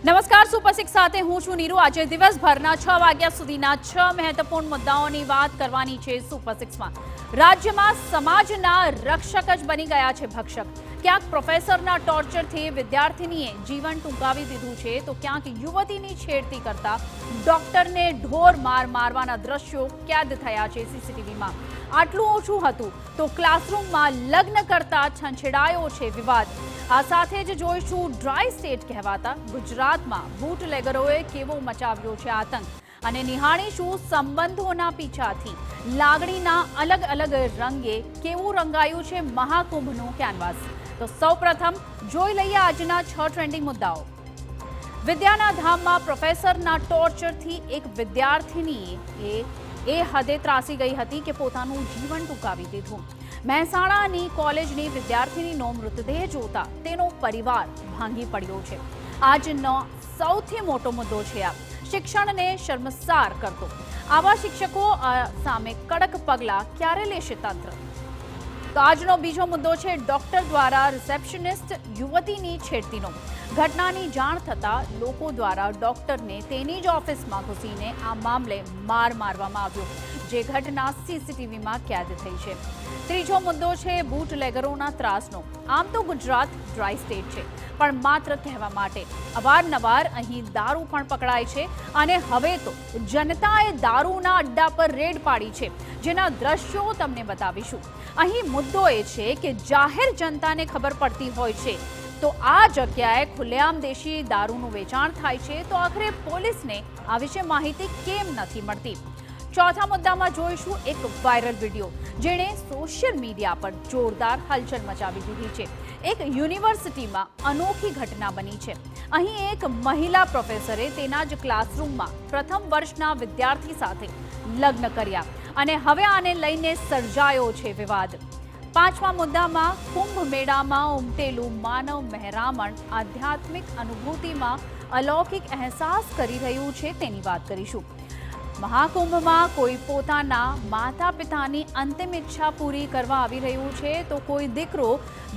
નમસ્કાર, super six સાથે હું છું નીરુ। આજે દિવસભરના 6 વાગ્યા સુધીના 6 મહત્વપૂર્ણ મુદ્દાઓની વાત કરવાની છે। સુપર સિક્સમાં રાજ્યમાં સમાજના રક્ષક જ બની ગયા છે ભક્ષક। ક્યાંક પ્રોફેસરના ટોર્ચરથી વિદ્યાર્થીનીએ જીવન ટૂંકાવી દીધું છે, તો ક્યાંક યુવતીની છેડતી કરતા ડોક્ટરને ઢોર મારવાના દ્રશ્યો કેદ થયા છે સીસીટીવીમાં। આટલું ઓછું હતું તો ક્લાસરૂમમાં લગ્ન કરતા છંછેડાયો છે વિવાદ। આ સાથે જ જોઈશું ડ્રાય સ્ટેટ કહેવાતા ગુજરાતમાં બૂટલેગરોએ કેવો મચાવ્યો છે આતંક અને નિહાળીશું સંબંધોના પીછાથી લાગણીના અલગ અલગ રંગે કેવું રંગાયું છે મહાકુંભનું કેનવાસ। તો સૌપ્રથમ જોઈ લઈએ આજના 6 ટ્રેન્ડિંગ મુદ્દાઓ। વિદ્યાના ધામમાં પ્રોફેસરના ટોર્ચરથી એક વિદ્યાર્થીનીએ એ હદે ત્રાસી ગઈ હતી કે પોતાનું જીવન ટૂંકાવી દીધું। મહેસાણાની કોલેજની વિદ્યાર્થીનીનો મૃતદેહ જોતા તેનો પરિવાર ભાંગી પડ્યો છે। આજનો સૌથી મોટો મુદ્દો છે આ શિક્ષણને શર્મસાર કરતો। આવા શિક્ષકો સામે કડક પગલાં ક્યારે લેશે તંત્ર? તો આજનો બીજો મુદ્દો છે ડોક્ટર દ્વારા રિસેપ્શનિસ્ટ યુવતીની છેડતીનો। ઘટનાની જાણ થતાં લોકો દ્વારા ડોક્ટરને તેની જ ઓફિસમાં ઘૂસીને આ મામલે મારવામાં આવ્યો, જે ઘટના સીસીટીવીમાં કેદ થઈ છે। ત્રીજો મુદ્દો છે બૂટલેગરોના ત્રાસનો। આમ તો ગુજરાત ડ્રાય સ્ટેટ છે, પણ માત્ર કહેવા માટે। અવારનવાર અહીં દારૂ પણ પકડાય છે અને હવે તો જનતાએ દારૂના અડ્ડા પર રેડ પાડી છે, જેના દ્રશ્યો તમને બતાવીશું। અહીં મુદ્દો એ છે કે જાહેર જનતાને ખબર પડતી હોય છે તો આ જગ્યાએ ખુલ્લેઆમ દેશી દારૂનું વેચાણ થાય છે, તો આખરે પોલીસને આ વિશે માહિતી કેમ નથી મળતી? ચોથા મુદ્દામાં જોઈશું એક વાયરલ વિડીયો, જેણે સોશિયલ મીડિયા પર જોરદાર હલચલ મચાવી દીધી છે। એક યુનિવર્સિટીમાં અનોખી ઘટના બની છે। અહીં એક મહિલા પ્રોફેસરે તેના જ ક્લાસરૂમમાં પ્રથમ વર્ષના વિદ્યાર્થી સાથે લગ્ન કર્યા અને હવે આને લઈને સર્જાયો છે વિવાદ। પાંચમા મુદ્દામાં કુંભ મેળામાં ઉમટેલું માનવ મહેરામણ આધ્યાત્મિક અનુભૂતિમાં અલૌકિક અહેસાસ કરી રહ્યું છે, તેની વાત કરીશું। મહાકુંભમાં કોઈ પોતાના માતા પિતાની અંતિમ ઈચ્છા પૂરી કરવા આવી રહ્યું છે, તો કોઈ દીકરો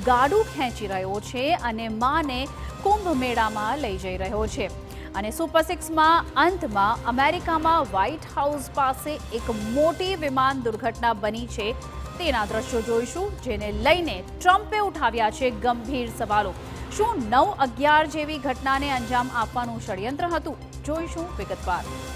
ગાડું ખેંચી રહ્યો છે અને માને કુંભ મેળામાં લઈ જઈ રહ્યો છે। અને સુપર સિક્સમાં અંતમાં અમેરિકામાં વ્હાઇટ હાઉસ પાસે એક મોટી વિમાન દુર્ઘટના બની છે, તેના દ્રશ્યો જોઈશું, જેને લઈને ટ્રમ્પે ઉઠાવ્યા છે ગંભીર સવાલો। શું 9/11 જેવી ઘટનાને અંજામ આપવાનું ષડયંત્ર હતું? જોઈશું વિગતવાર।